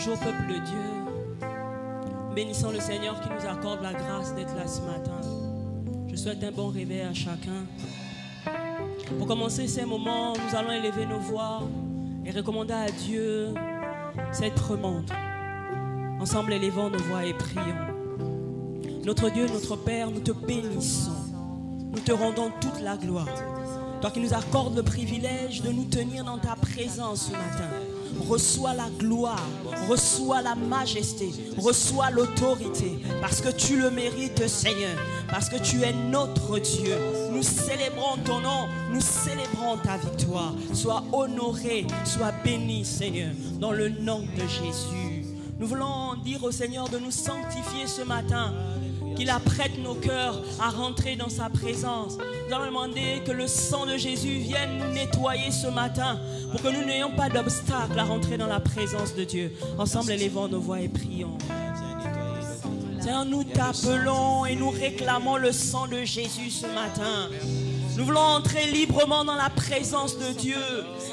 Bonjour peuple de Dieu, bénissons le Seigneur qui nous accorde la grâce d'être là ce matin. Je souhaite un bon réveil à chacun. Pour commencer ces moments, nous allons élever nos voix et recommander à Dieu cette remonte. Ensemble, élevons nos voix et prions. Notre Dieu, notre Père, nous te bénissons. Nous te rendons toute la gloire. Toi qui nous accordes le privilège de nous tenir dans ta présence ce matin. Reçois la gloire, reçois la majesté, reçois l'autorité, parce que tu le mérites, Seigneur, parce que tu es notre Dieu. Nous célébrons ton nom, nous célébrons ta victoire. Sois honoré, sois béni, Seigneur, dans le nom de Jésus. Nous voulons dire au Seigneur de nous sanctifier ce matin, qu'il apprête nos cœurs à rentrer dans sa présence. Nous allons demander que le sang de Jésus vienne nous nettoyer ce matin pour que nous n'ayons pas d'obstacle à rentrer dans la présence de Dieu. Ensemble, élevons nos voix et prions. Seigneur, nous t'appelons et nous réclamons le sang de Jésus ce matin. Nous voulons entrer librement dans la présence de Dieu.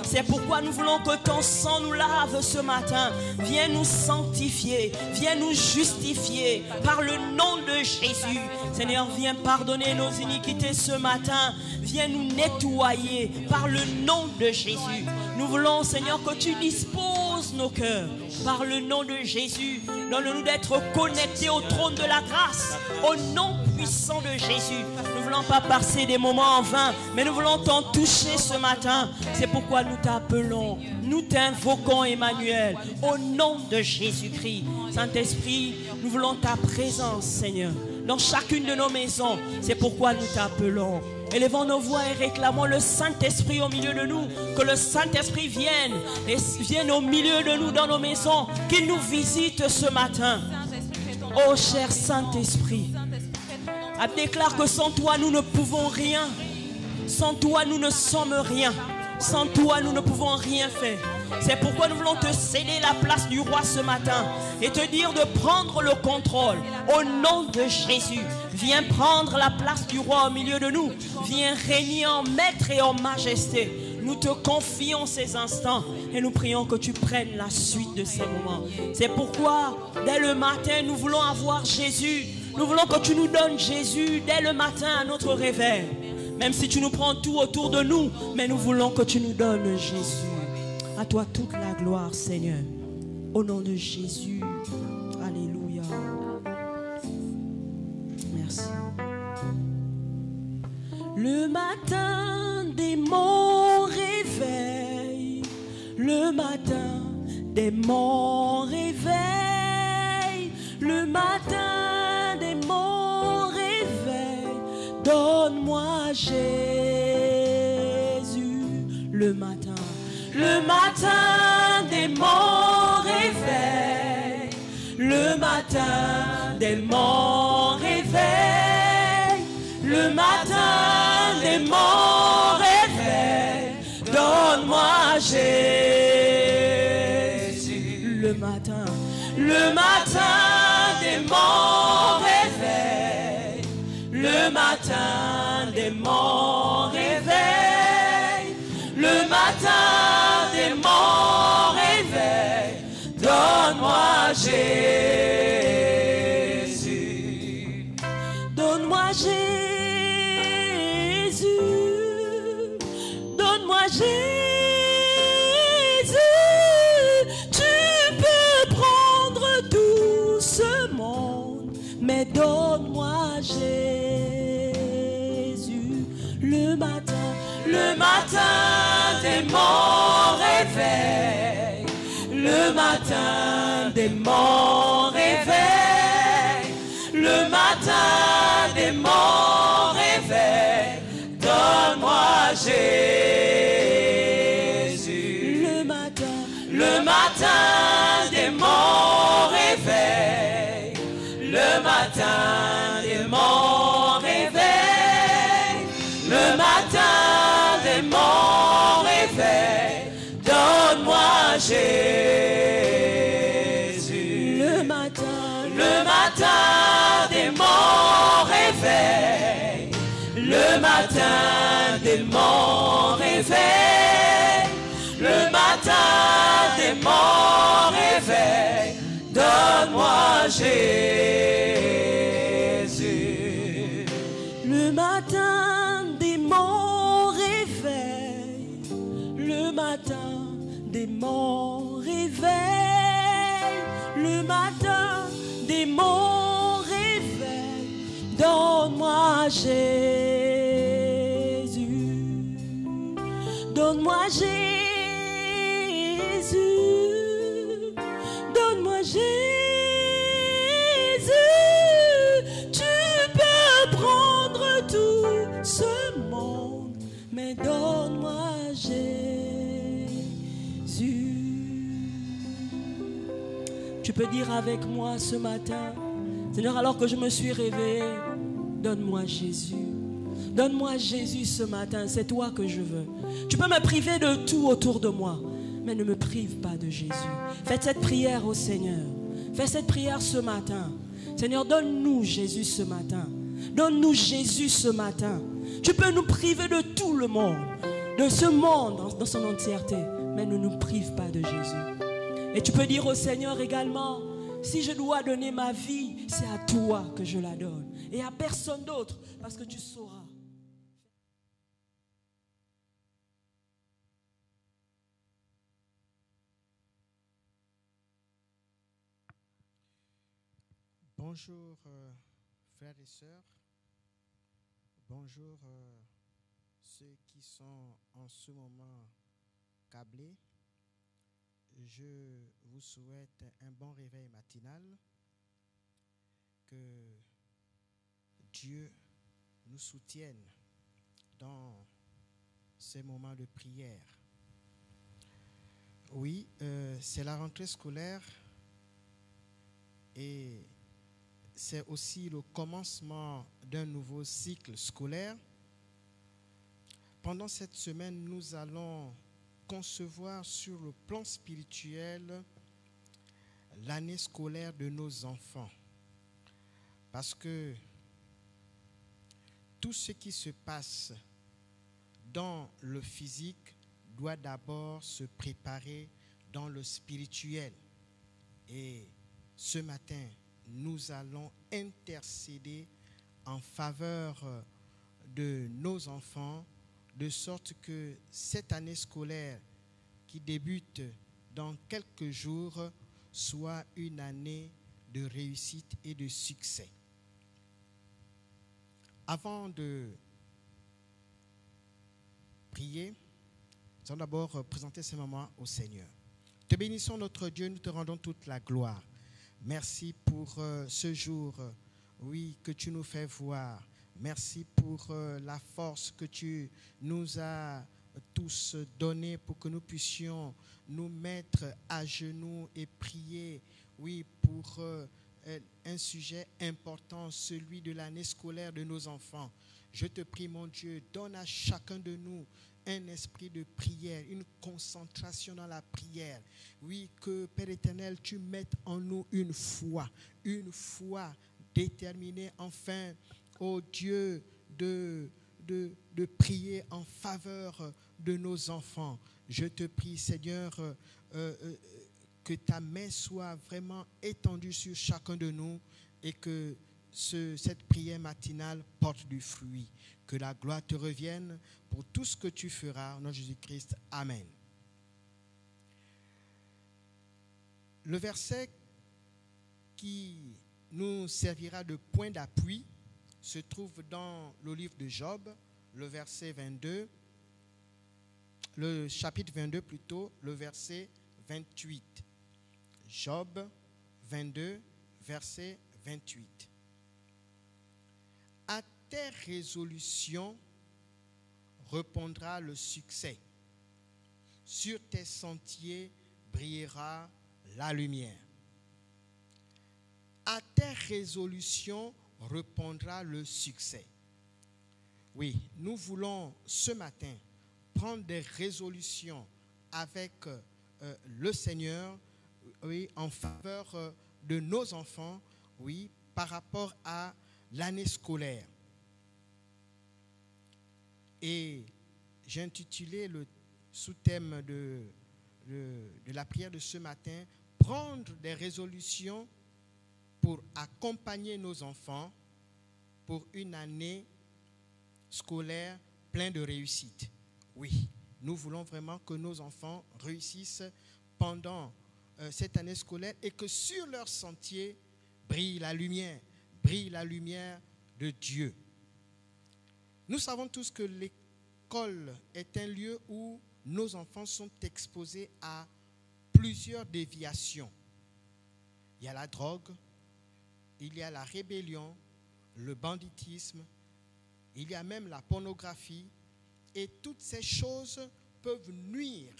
C'est pourquoi nous voulons que ton sang nous lave ce matin. Viens nous sanctifier, viens nous justifier par le nom de Jésus. Seigneur, viens pardonner nos iniquités ce matin. Viens nous nettoyer par le nom de Jésus. Nous voulons, Seigneur, que tu disposes nos cœurs par le nom de Jésus. Donne-nous d'être connectés au trône de la grâce, au nom puissant de Jésus. Nous ne voulons pas passer des moments en vain, mais nous voulons t'en toucher ce matin. C'est pourquoi nous t'appelons, nous t'invoquons, Emmanuel, au nom de Jésus-Christ. Saint-Esprit, nous voulons ta présence, Seigneur, dans chacune de nos maisons. C'est pourquoi nous t'appelons. Élevons nos voix et réclamons le Saint-Esprit au milieu de nous. Que le Saint-Esprit vienne au milieu de nous dans nos maisons. Qu'il nous visite ce matin. Oh cher Saint-Esprit, déclare que sans toi nous ne pouvons rien. Sans toi nous ne sommes rien. Sans toi nous ne pouvons rien faire. C'est pourquoi nous voulons te céder la place du roi ce matin et te dire de prendre le contrôle au nom de Jésus. Viens prendre la place du roi au milieu de nous. Viens régner en maître et en majesté. Nous te confions ces instants et nous prions que tu prennes la suite de ces moments. C'est pourquoi dès le matin nous voulons avoir Jésus. Nous voulons que tu nous donnes Jésus dès le matin à notre réveil. Même si tu nous prends tout autour de nous, mais nous voulons que tu nous donnes Jésus. À toi toute la gloire, Seigneur. Au nom de Jésus. Alléluia. Merci. Le matin dès mon réveil, le matin dès mon réveil, le matin dès mon réveil, donne-moi Jésus. Le matin dès mon réveil, le matin dès mon réveil, le matin dès mon réveil, donne-moi Jésus. Le matin dès mon réveil, le matin dès mon réveil, le matin dès mon réveil, donne-moi Jésus. Donne-moi Jésus. Donne-moi Jésus. Tu peux prendre tout ce monde, mais donne-moi Jésus. Le matin dès mon réveil, le matin dès mon réveil, le matin dès mon réveil, donne-moi Jésus. Le matin dès mon réveil, le matin dès mon réveil, le matin dès mon réveil, donne-moi Jésus. Le matin dès mon réveil, le matin dès mon réveil, le matin de mon réveil, donne-moi Jésus. Le matin de mon réveil, le matin de mon réveil, le matin de mon réveil, donne-moi Jésus, donne-moi Jésus, donne-moi Jésus. Tu peux prendre tout ce monde, mais donne-moi Jésus. Tu peux dire avec moi ce matin, Seigneur, alors que je me suis réveillé, donne-moi Jésus. Donne-moi Jésus ce matin, c'est toi que je veux. Tu peux me priver de tout autour de moi, mais ne me prive pas de Jésus. Faites cette prière au Seigneur. Fais cette prière ce matin. Seigneur, donne-nous Jésus ce matin. Donne-nous Jésus ce matin. Tu peux nous priver de tout le monde, de ce monde dans son entièreté, mais ne nous prive pas de Jésus. Et tu peux dire au Seigneur également, si je dois donner ma vie, c'est à toi que je la donne et à personne d'autre, parce que tu sauras. Bonjour frères et sœurs, bonjour ceux qui sont en ce moment câblés. Je vous souhaite un bon réveil matinal, que Dieu nous soutienne dans ces moments de prière. Oui, c'est la rentrée scolaire et c'est aussi le commencement d'un nouveau cycle scolaire. Pendant cette semaine, nous allons concevoir sur le plan spirituel l'année scolaire de nos enfants. Parce que tout ce qui se passe dans le physique doit d'abord se préparer dans le spirituel. Et ce matin, nous allons intercéder en faveur de nos enfants, de sorte que cette année scolaire qui débute dans quelques jours soit une année de réussite et de succès. Avant de prier, nous allons d'abord présenter ce moment au Seigneur. Te bénissons notre Dieu, nous te rendons toute la gloire. Merci pour ce jour, oui, que tu nous fais voir. Merci pour la force que tu nous as tous donnée pour que nous puissions nous mettre à genoux et prier, oui, pour un sujet important, celui de l'année scolaire de nos enfants. Je te prie, mon Dieu, donne à chacun de nous un esprit de prière, une concentration dans la prière. Oui, que Père éternel, tu mettes en nous une foi déterminée, enfin, ô Dieu, de prier en faveur de nos enfants. Je te prie, Seigneur, que ta main soit vraiment étendue sur chacun de nous et que cette prière matinale porte du fruit. Que la gloire te revienne pour tout ce que tu feras. Au nom de Jésus-Christ. Amen. Le verset qui nous servira de point d'appui se trouve dans le livre de Job, le verset 22, le chapitre 22 plutôt, le verset 28. Job 22, verset 28. À tes résolutions répondra le succès. Sur tes sentiers brillera la lumière. À tes résolutions répondra le succès. Oui, nous voulons ce matin prendre des résolutions avec le Seigneur, oui, en faveur de nos enfants, oui, par rapport à l'année scolaire. Et j'ai intitulé le sous-thème de de la prière de ce matin, prendre des résolutions pour accompagner nos enfants pour une année scolaire pleine de réussite. Oui, nous voulons vraiment que nos enfants réussissent pendant cette année scolaire et que sur leur sentier brille la lumière de Dieu. Nous savons tous que l'école est un lieu où nos enfants sont exposés à plusieurs déviations. Il y a la drogue, il y a la rébellion, le banditisme, il y a même la pornographie, et toutes ces choses peuvent nuire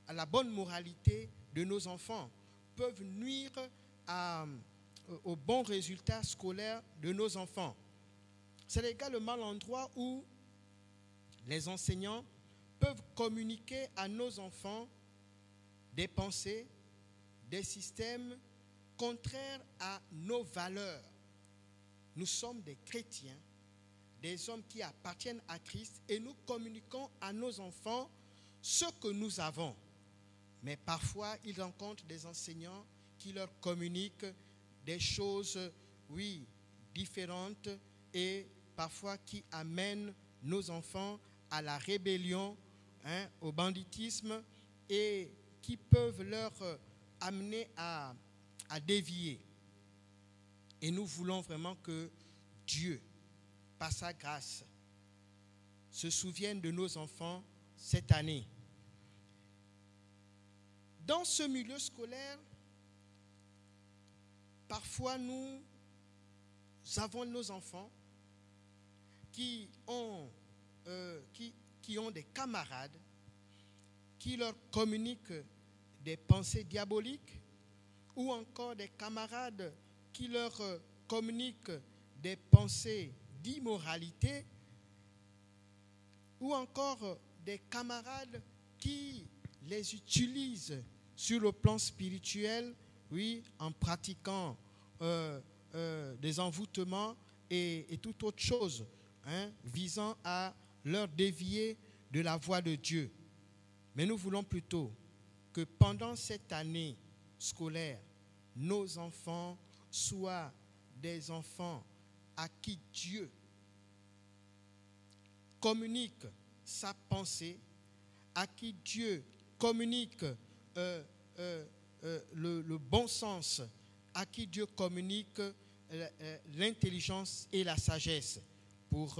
à la bonne moralité de nos enfants, peuvent nuire aux bons résultats scolaires de nos enfants. C'est également l'endroit où les enseignants peuvent communiquer à nos enfants des pensées, des systèmes contraires à nos valeurs. Nous sommes des chrétiens, des hommes qui appartiennent à Christ, et nous communiquons à nos enfants ce que nous avons. Mais parfois, ils rencontrent des enseignants qui leur communiquent des choses, oui, différentes, et parfois qui amènent nos enfants à la rébellion, au banditisme, et qui peuvent leur amener à dévier. Et nous voulons vraiment que Dieu, par sa grâce, se souvienne de nos enfants cette année. Dans ce milieu scolaire, parfois nous avons nos enfants qui ont des camarades qui leur communiquent des pensées diaboliques, ou encore des camarades qui leur communiquent des pensées d'immoralité, ou encore des camarades qui les utilisent sur le plan spirituel, oui, en pratiquant des envoûtements et toute autre chose, visant à leur dévier de la voie de Dieu. Mais nous voulons plutôt que pendant cette année scolaire, nos enfants soient des enfants à qui Dieu communique sa pensée, à qui Dieu communique le bon sens, à qui Dieu communique l'intelligence et la sagesse pour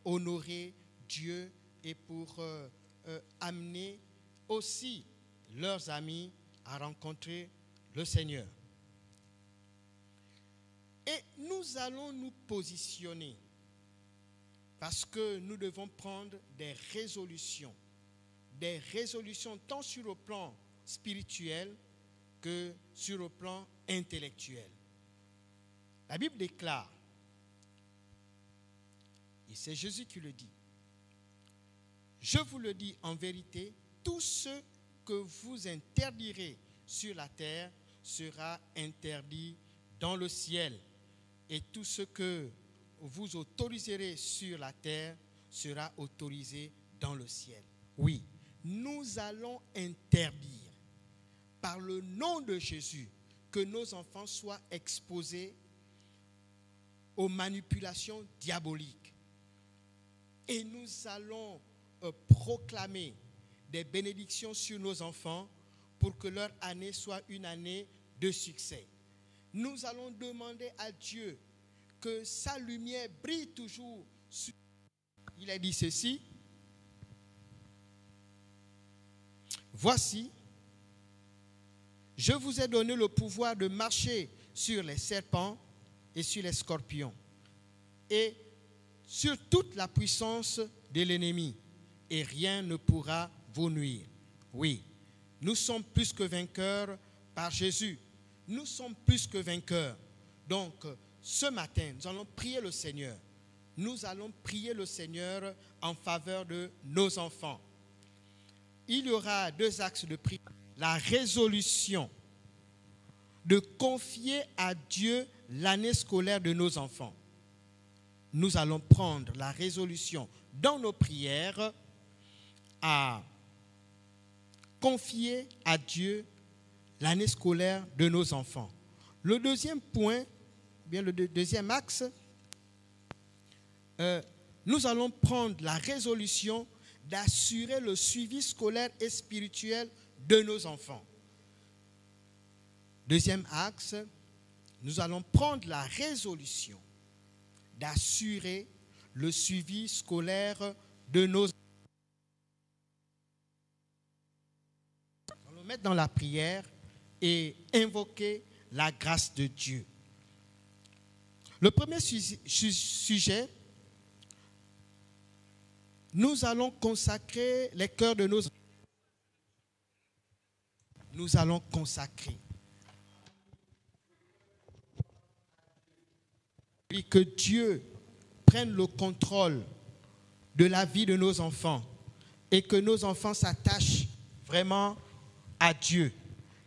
honorer Dieu et pour amener aussi leurs amis à rencontrer le Seigneur. Et nous allons nous positionner parce que nous devons prendre des résolutions tant sur le plan spirituel que sur le plan intellectuel. La Bible déclare, et c'est Jésus qui le dit, « Je vous le dis en vérité, tout ce que vous interdirez sur la terre sera interdit dans le ciel, et tout ce que vous autoriserez sur la terre sera autorisé dans le ciel. » Oui, nous allons interdire par le nom de Jésus que nos enfants soient exposés aux manipulations diaboliques. Et nous allons proclamer des bénédictions sur nos enfants pour que leur année soit une année de succès. Nous allons demander à Dieu que sa lumière brille toujours sur nous. Il a dit ceci, « Voici, je vous ai donné le pouvoir de marcher sur les serpents et sur les scorpions et sur toute la puissance de l'ennemi, et rien ne pourra vous nuire. » Oui, nous sommes plus que vainqueurs par Jésus. Nous sommes plus que vainqueurs. Donc, ce matin, nous allons prier le Seigneur. Nous allons prier le Seigneur en faveur de nos enfants. Il y aura deux axes de prière. La résolution de confier à Dieu l'année scolaire de nos enfants. Nous allons prendre la résolution dans nos prières à confier à Dieu l'année scolaire de nos enfants. Le deuxième point, bien le deuxième axe, nous allons prendre la résolution d'assurer le suivi scolaire et spirituel de nos enfants. Deuxième axe, nous allons prendre la résolution d'assurer le suivi scolaire de nos enfants. Nous allons mettre dans la prière et invoquer la grâce de Dieu. Le premier sujet, nous allons consacrer les cœurs de nos enfants. Nous allons consacrer. Et que Dieu prenne le contrôle de la vie de nos enfants et que nos enfants s'attachent vraiment à Dieu.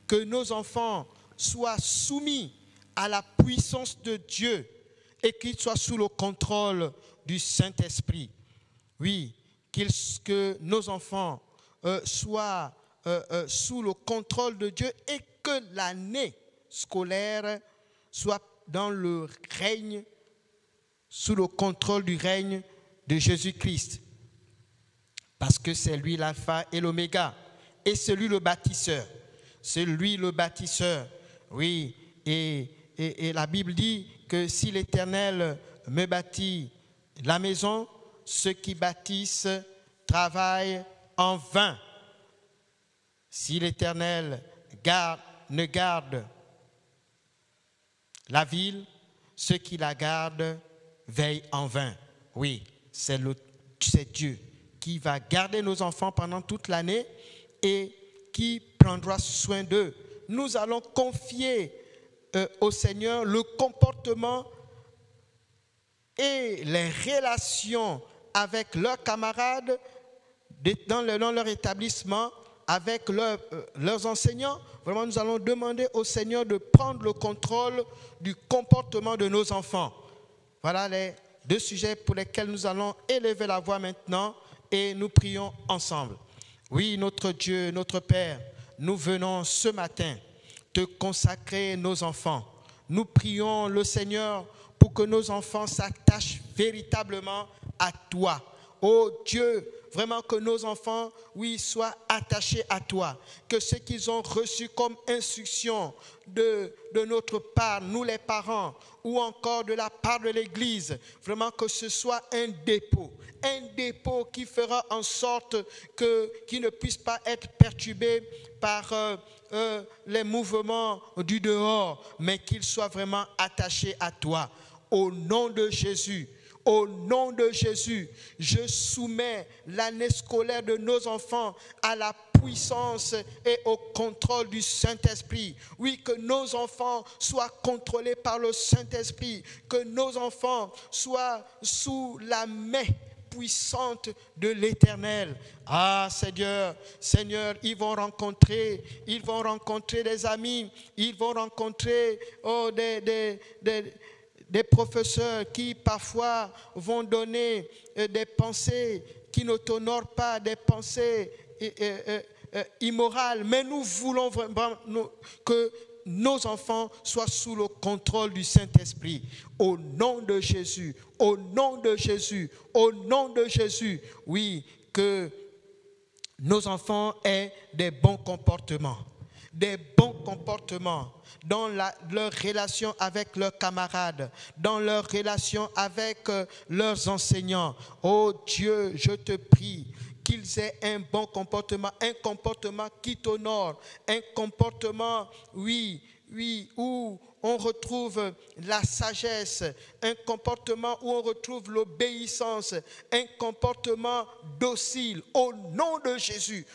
Que nos enfants soient soumis à la puissance de Dieu et qu'ils soient sous le contrôle du Saint-Esprit. Oui, que nos enfants soient sous le contrôle de Dieu et que l'année scolaire soit dans le règne, sous le contrôle du règne de Jésus-Christ. Parce que c'est lui l'alpha et l'oméga. Et c'est lui le bâtisseur. C'est lui le bâtisseur. Oui, et la Bible dit que si l'Éternel me bâtit la maison, ceux qui bâtissent travaillent en vain. Si l'Éternel ne garde la ville, ceux qui la gardent veillent en vain. Oui, c'est Dieu qui va garder nos enfants pendant toute l'année et qui prendra soin d'eux. Nous allons confier au Seigneur le comportement et les relations avec leurs camarades dans leur établissement, avec leurs enseignants. Vraiment, nous allons demander au Seigneur de prendre le contrôle du comportement de nos enfants. Voilà les deux sujets pour lesquels nous allons élever la voix maintenant et nous prions ensemble. Oui, notre Dieu, notre Père, nous venons ce matin te consacrer nos enfants. Nous prions le Seigneur pour que nos enfants s'attachent véritablement à toi. Oh Dieu, vraiment que nos enfants, oui, soient attachés à toi. Que ce qu'ils ont reçu comme instruction de notre part, nous les parents, ou encore de la part de l'Église, vraiment que ce soit un dépôt qui fera en sorte qu'ils ne puissent pas être perturbés par les mouvements du dehors, mais qu'ils soient vraiment attachés à toi. Au nom de Jésus, je soumets l'année scolaire de nos enfants à la puissance et au contrôle du Saint-Esprit. Oui, que nos enfants soient contrôlés par le Saint-Esprit, que nos enfants soient sous la main puissante de l'Éternel. Ah Seigneur, ils vont rencontrer des amis, ils vont rencontrer des professeurs qui parfois vont donner des pensées qui ne t'honorent pas, des pensées immorales. Mais nous voulons vraiment que nos enfants soient sous le contrôle du Saint-Esprit. Au nom de Jésus, au nom de Jésus, au nom de Jésus. Oui, que nos enfants aient des bons comportements dans leur relation avec leurs camarades, dans leur relation avec leurs enseignants. Oh Dieu, je te prie qu'ils aient un bon comportement, un comportement qui t'honore, un comportement, oui, où on retrouve la sagesse, un comportement où on retrouve l'obéissance, un comportement docile, au nom de Jésus,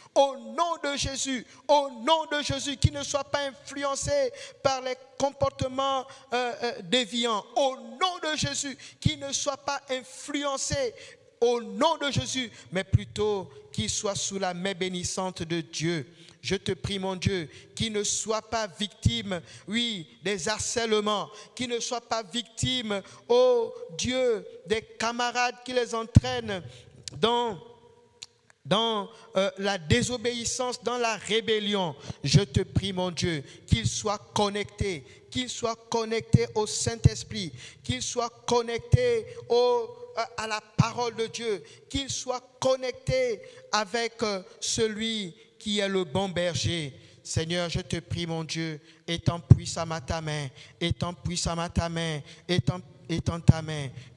qui ne soit pas influencé par les comportements déviants, au nom de Jésus, qui ne soit pas influencé au nom de Jésus, mais plutôt qu'il soit sous la main bénissante de Dieu. Je te prie, mon Dieu, qu'il ne soit pas victime, oui, des harcèlements, qu'il ne soit pas victime, oh Dieu, des camarades qui les entraînent dans la désobéissance, dans la rébellion, je te prie, mon Dieu, qu'ils soient connectés au Saint-Esprit, qu'ils soient connectés à la parole de Dieu, qu'ils soient connectés avec celui qui est le bon berger. Seigneur, je te prie, mon Dieu, étends puissamment ta main, étends ta main,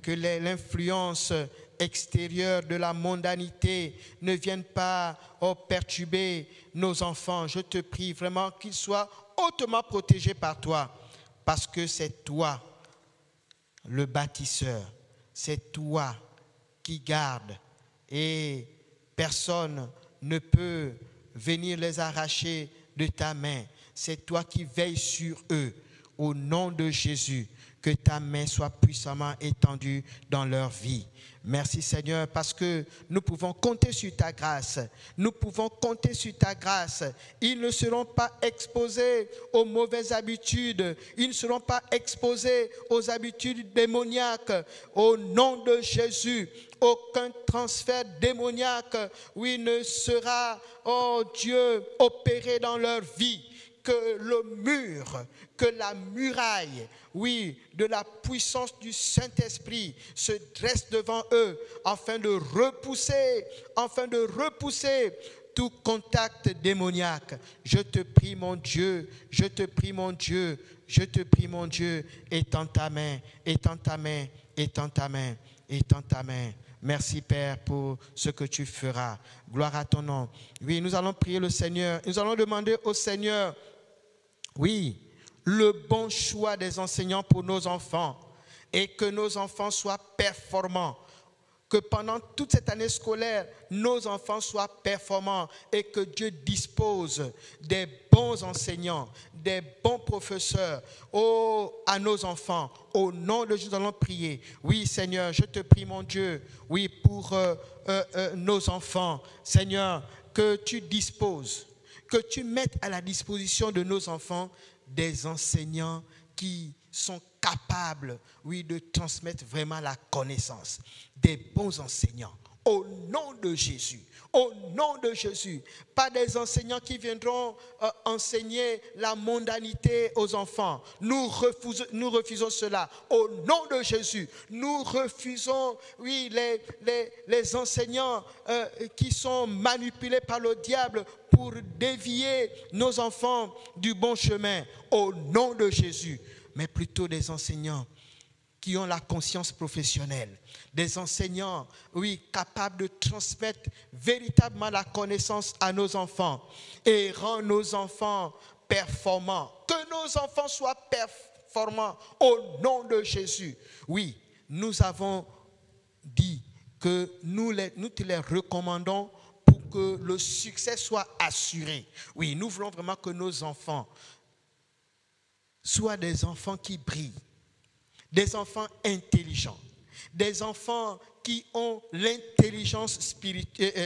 que l'influence extérieure de la mondanité ne vienne pas perturber nos enfants. Je te prie vraiment qu'ils soient hautement protégés par toi, parce que c'est toi, le bâtisseur, c'est toi qui gardes et personne ne peut venir les arracher de ta main. C'est toi qui veilles sur eux. Au nom de Jésus, que ta main soit puissamment étendue dans leur vie. Merci Seigneur, parce que nous pouvons compter sur ta grâce. Nous pouvons compter sur ta grâce. Ils ne seront pas exposés aux mauvaises habitudes. Ils ne seront pas exposés aux habitudes démoniaques. Au nom de Jésus, aucun transfert démoniaque, ne sera, oh Dieu, opéré dans leur vie. Que le mur, que la muraille, de la puissance du Saint-Esprit se dresse devant eux afin de repousser tout contact démoniaque. Je te prie, mon Dieu, étends ta main. Merci Père pour ce que tu feras. Gloire à ton nom. Oui, nous allons prier le Seigneur. Nous allons demander au Seigneur, le bon choix des enseignants pour nos enfants et que nos enfants soient performants. Que pendant toute cette année scolaire, nos enfants soient performants et que Dieu dispose des bons enseignants, des bons professeurs à nos enfants. Au nom de Jésus, nous allons prier. Oui, Seigneur, je te prie, mon Dieu, pour nos enfants. Seigneur, que tu disposes, que tu mettes à la disposition de nos enfants des enseignants qui sont capables, de transmettre vraiment la connaissance. Des bons enseignants. Au nom de Jésus. Au nom de Jésus. Pas des enseignants qui viendront enseigner la mondanité aux enfants. Nous refusons cela. Au nom de Jésus. Nous refusons, les enseignants qui sont manipulés par le diable pour dévier nos enfants du bon chemin. Au nom de Jésus. Mais plutôt des enseignants qui ont la conscience professionnelle, des enseignants, capables de transmettre véritablement la connaissance à nos enfants et rendre nos enfants performants. Que nos enfants soient performants au nom de Jésus. Oui, nous avons dit que nous te les recommandons pour que le succès soit assuré. Oui, nous voulons vraiment que nos enfants soient des enfants qui brillent, des enfants intelligents, des enfants qui ont l'intelligence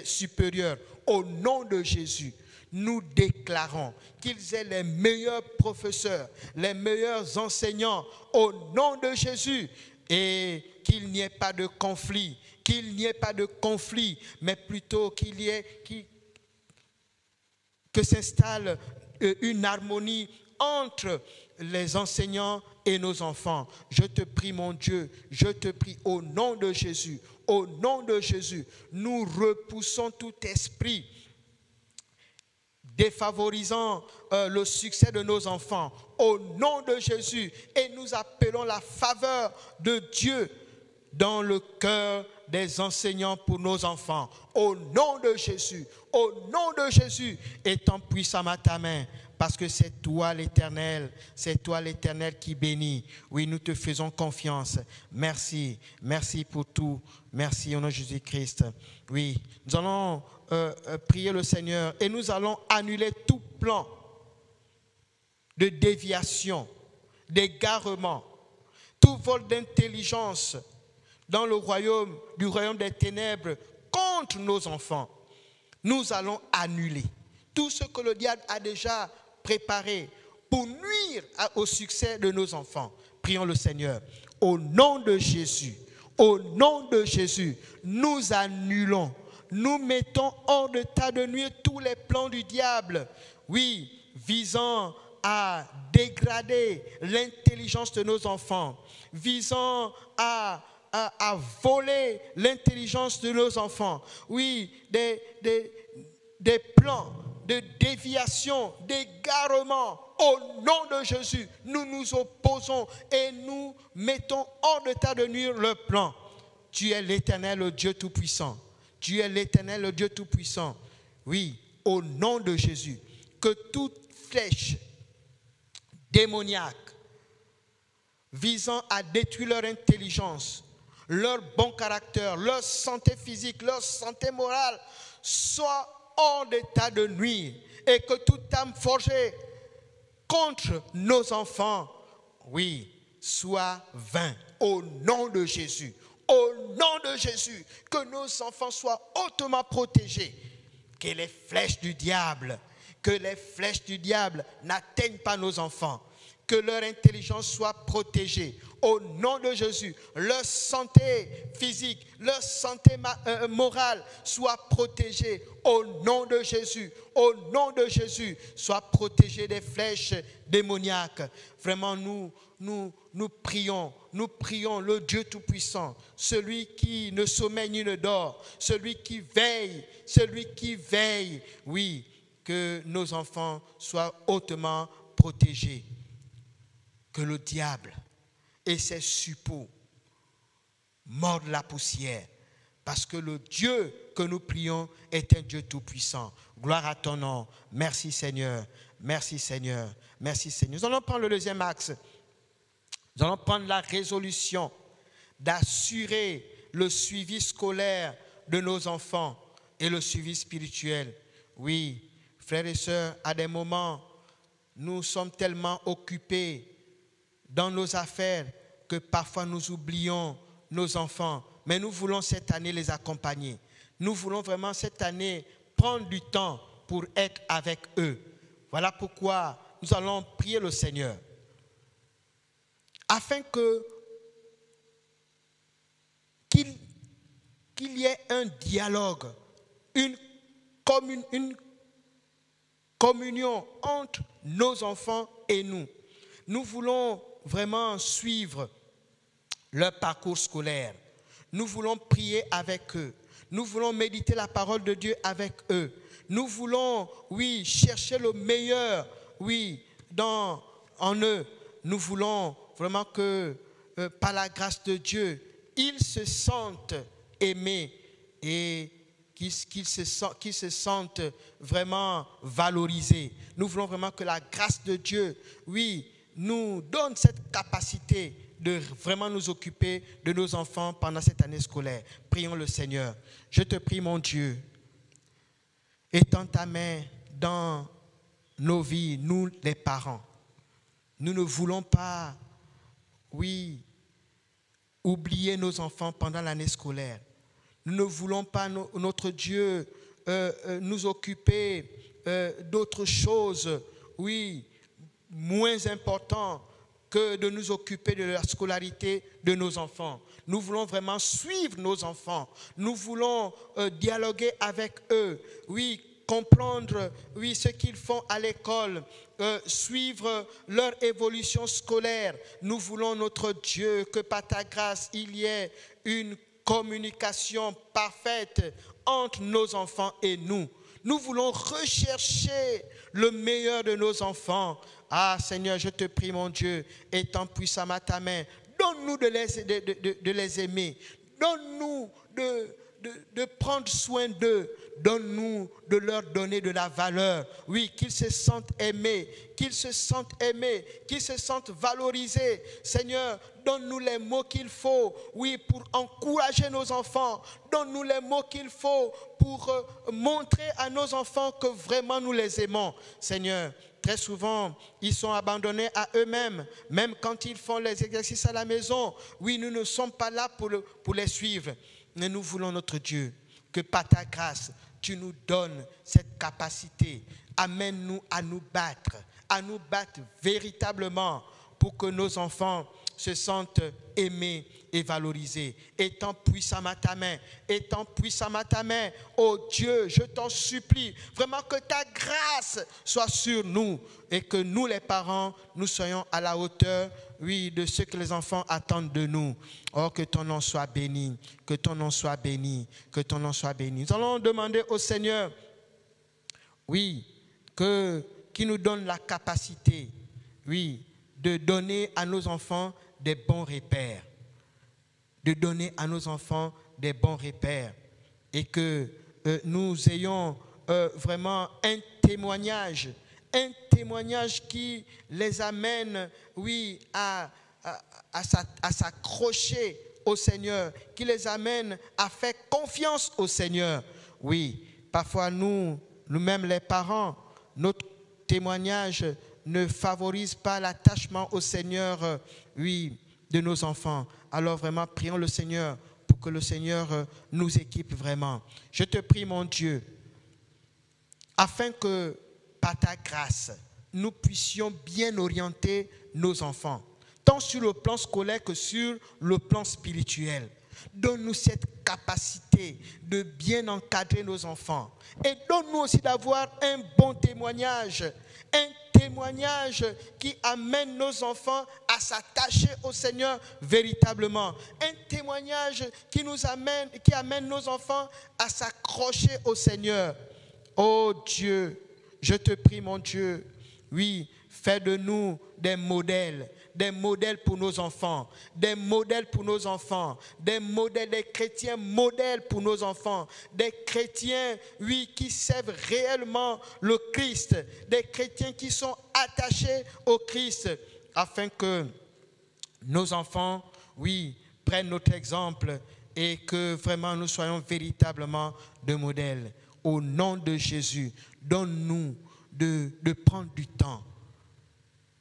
supérieure. Au nom de Jésus, nous déclarons qu'ils aient les meilleurs professeurs, les meilleurs enseignants, au nom de Jésus, et qu'il n'y ait pas de conflit, mais plutôt que s'installe une harmonie entre les enseignants et nos enfants. Je te prie, mon Dieu, je te prie au nom de Jésus. Au nom de Jésus, nous repoussons tout esprit défavorisant le succès de nos enfants. Au nom de Jésus, et nous appelons la faveur de Dieu dans le cœur des enseignants pour nos enfants. Au nom de Jésus, étends puissamment ta main. Parce que c'est toi l'Éternel qui bénit. Oui, nous te faisons confiance. Merci pour tout. Merci au nom de Jésus-Christ. Oui, nous allons prier le Seigneur et nous allons annuler tout plan de déviation, d'égarement, tout vol d'intelligence dans le royaume des ténèbres contre nos enfants. Nous allons annuler tout ce que le diable a déjà préparé pour nuire au succès de nos enfants. Prions le Seigneur. Au nom de Jésus, Au nom de Jésus, nous annulons, nous mettons hors d'état de nuire tous les plans du diable, oui, visant à dégrader l'intelligence de nos enfants, visant à voler l'intelligence de nos enfants. Oui, des plans de déviation, d'égarement. Au nom de Jésus, nous nous opposons et nous mettons hors d'état de nuire le plan. Tu es l'Éternel, le Dieu Tout-Puissant. Tu es l'Éternel, le Dieu Tout-Puissant. Oui, au nom de Jésus, que toute flèche démoniaque visant à détruire leur intelligence, leur bon caractère, leur santé physique, leur santé morale, soit hors d'état de nuire, et que toute âme forgée contre nos enfants, oui, soit vain. Au nom de Jésus, au nom de Jésus, que nos enfants soient hautement protégés, que les flèches du diable n'atteignent pas nos enfants, que leur intelligence soit protégée. Au nom de Jésus, leur santé physique, leur santé morale soit protégée. Au nom de Jésus, soit protégée des flèches démoniaques. Vraiment, nous prions le Dieu Tout-Puissant, celui qui ne sommeille ni ne dort, celui qui veille, oui, que nos enfants soient hautement protégés. Que le diable et ses suppôts mordent la poussière, parce que le Dieu que nous prions est un Dieu tout-puissant. Gloire à ton nom. Merci Seigneur. Merci Seigneur. Merci Seigneur. Nous allons prendre le deuxième axe. Nous allons prendre la résolution d'assurer le suivi scolaire de nos enfants et le suivi spirituel. Oui, frères et sœurs, à des moments, nous sommes tellement occupés dans nos affaires que parfois nous oublions nos enfants. Mais nous voulons cette année les accompagner. Nous voulons vraiment cette année prendre du temps pour être avec eux. Voilà pourquoi nous allons prier le Seigneur, afin qu'il y ait un dialogue, une communion entre nos enfants et nous. Nous voulons vraiment suivre leur parcours scolaire. Nous voulons prier avec eux. Nous voulons méditer la parole de Dieu avec eux. Nous voulons, oui, chercher le meilleur, oui, en eux. Nous voulons vraiment que, par la grâce de Dieu, ils se sentent aimés et qu'ils se sentent vraiment valorisés. Nous voulons vraiment que la grâce de Dieu, oui, nous donne cette capacité de vraiment nous occuper de nos enfants pendant cette année scolaire. Prions le Seigneur. Je te prie, mon Dieu, étends ta main dans nos vies, nous les parents. Nous ne voulons pas, oui, oublier nos enfants pendant l'année scolaire. Nous ne voulons pas, notre Dieu, nous occuper d'autres choses, oui, moins importantes que de nous occuper de la scolarité de nos enfants. Nous voulons vraiment suivre nos enfants. Nous voulons dialoguer avec eux. Oui, comprendre ce qu'ils font à l'école, suivre leur évolution scolaire. Nous voulons, notre Dieu, que par ta grâce, il y ait une communication parfaite entre nos enfants et nous. Nous voulons rechercher le meilleur de nos enfants. Ah Seigneur, je te prie, mon Dieu, étends puissamment ta main. Donne-nous de les aimer. Donne-nous de prendre soin d'eux. Donne-nous de leur donner de la valeur. Oui, qu'ils se sentent aimés, qu'ils se sentent valorisés. Seigneur, donne-nous les mots qu'il faut, oui, pour encourager nos enfants. Donne-nous les mots qu'il faut pour montrer à nos enfants que vraiment nous les aimons. Seigneur, très souvent, ils sont abandonnés à eux-mêmes, même quand ils font les exercices à la maison. Oui, nous ne sommes pas là pour les suivre. Mais nous voulons, notre Dieu, que par ta grâce, tu nous donnes cette capacité. Amène-nous à nous battre véritablement, pour que nos enfants se sentent aimés et valorisés. Étends puissamment ta main, étends puissamment ta main. Oh Dieu, je t'en supplie, vraiment que ta grâce soit sur nous et que nous les parents, nous soyons à la hauteur, oui, de ce que les enfants attendent de nous. Oh, que ton nom soit béni, que ton nom soit béni, que ton nom soit béni. Nous allons demander au Seigneur, oui, qu'il nous donne la capacité, oui, de donner à nos enfants des bons repères. De donner à nos enfants des bons repères. Et que nous ayons vraiment un témoignage qui les amène, oui, à s'accrocher au Seigneur, qui les amène à faire confiance au Seigneur. Oui, parfois nous-mêmes les parents, notre témoignage ne favorise pas l'attachement au Seigneur, oui, de nos enfants. Alors vraiment, prions le Seigneur pour que le Seigneur nous équipe vraiment. Je te prie, mon Dieu, afin que, par ta grâce, nous puissions bien orienter nos enfants, tant sur le plan scolaire que sur le plan spirituel. Donne-nous cette capacité de bien encadrer nos enfants. Et donne-nous aussi d'avoir un bon témoignage, qui amène nos enfants à s'attacher au Seigneur véritablement. Un témoignage qui amène nos enfants à s'accrocher au Seigneur. Oh Dieu, je te prie, mon Dieu, oui, fais de nous des modèles pour nos enfants, des chrétiens modèles pour nos enfants, des chrétiens, oui, qui servent réellement le Christ, des chrétiens qui sont attachés au Christ, afin que nos enfants, oui, prennent notre exemple et que vraiment nous soyons véritablement de modèles. Au nom de Jésus, donne-nous de prendre du temps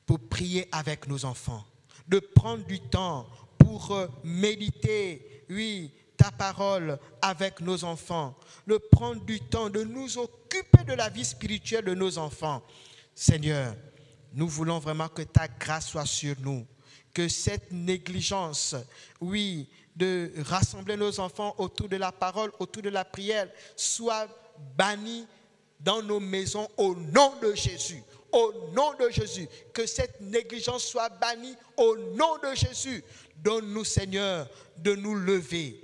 pour prier avec nos enfants, de prendre du temps pour méditer, oui, ta parole avec nos enfants, de prendre du temps de nous occuper de la vie spirituelle de nos enfants. Seigneur, nous voulons vraiment que ta grâce soit sur nous, que cette négligence, oui, de rassembler nos enfants autour de la parole, autour de la prière, soit bannie dans nos maisons au nom de Jésus. Au nom de Jésus, que cette négligence soit bannie au nom de Jésus. Donne-nous, Seigneur, de nous lever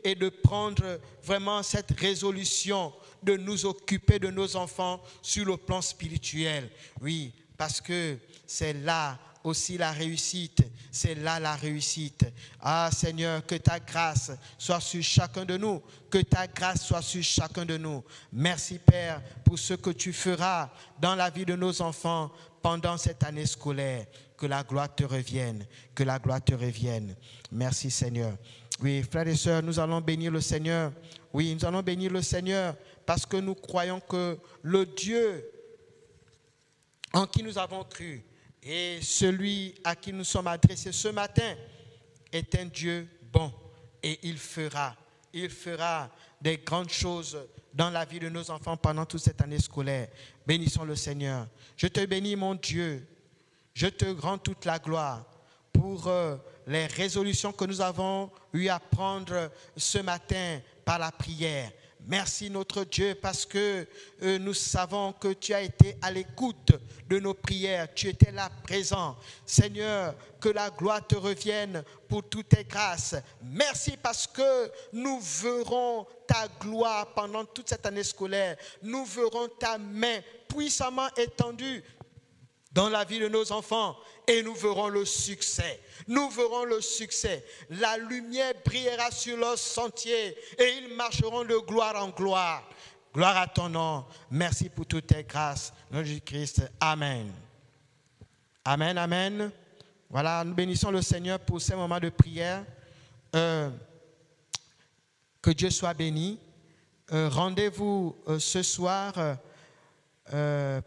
et de prendre vraiment cette résolution de nous occuper de nos enfants sur le plan spirituel. Oui, parce que c'est là aussi la réussite. C'est là la réussite. Ah Seigneur, que ta grâce soit sur chacun de nous. Que ta grâce soit sur chacun de nous. Merci Père pour ce que tu feras dans la vie de nos enfants pendant cette année scolaire. Que la gloire te revienne. Que la gloire te revienne. Merci Seigneur. Oui, frères et sœurs, nous allons bénir le Seigneur. Oui, nous allons bénir le Seigneur parce que nous croyons que le Dieu en qui nous avons cru et celui à qui nous sommes adressés ce matin est un Dieu bon et il fera des grandes choses dans la vie de nos enfants pendant toute cette année scolaire. Bénissons le Seigneur. Je te bénis mon Dieu. Je te rends toute la gloire pour les résolutions que nous avons eu à prendre ce matin par la prière. Merci notre Dieu parce que nous savons que tu as été à l'écoute de nos prières. Tu étais là présent. Seigneur, que la gloire te revienne pour toutes tes grâces. Merci parce que nous verrons ta gloire pendant toute cette année scolaire. Nous verrons ta main puissamment étendue dans la vie de nos enfants et nous verrons le succès. Nous verrons le succès. La lumière brillera sur leur sentier et ils marcheront de gloire en gloire. Gloire à ton nom. Merci pour toutes tes grâces. Nom de Jésus-Christ. Amen. Amen, amen. Voilà, nous bénissons le Seigneur pour ces moments de prière. Que Dieu soit béni. Rendez-vous ce soir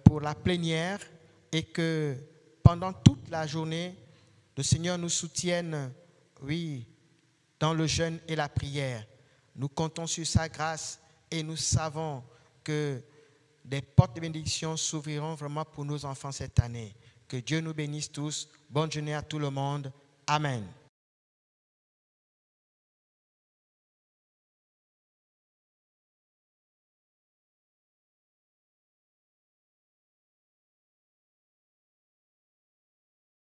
pour la plénière. Et que pendant toute la journée, le Seigneur nous soutienne, oui, dans le jeûne et la prière. Nous comptons sur sa grâce et nous savons que des portes de bénédiction s'ouvriront vraiment pour nos enfants cette année. Que Que Dieu nous bénisse tous. Bonne journée à tout le monde. Amen.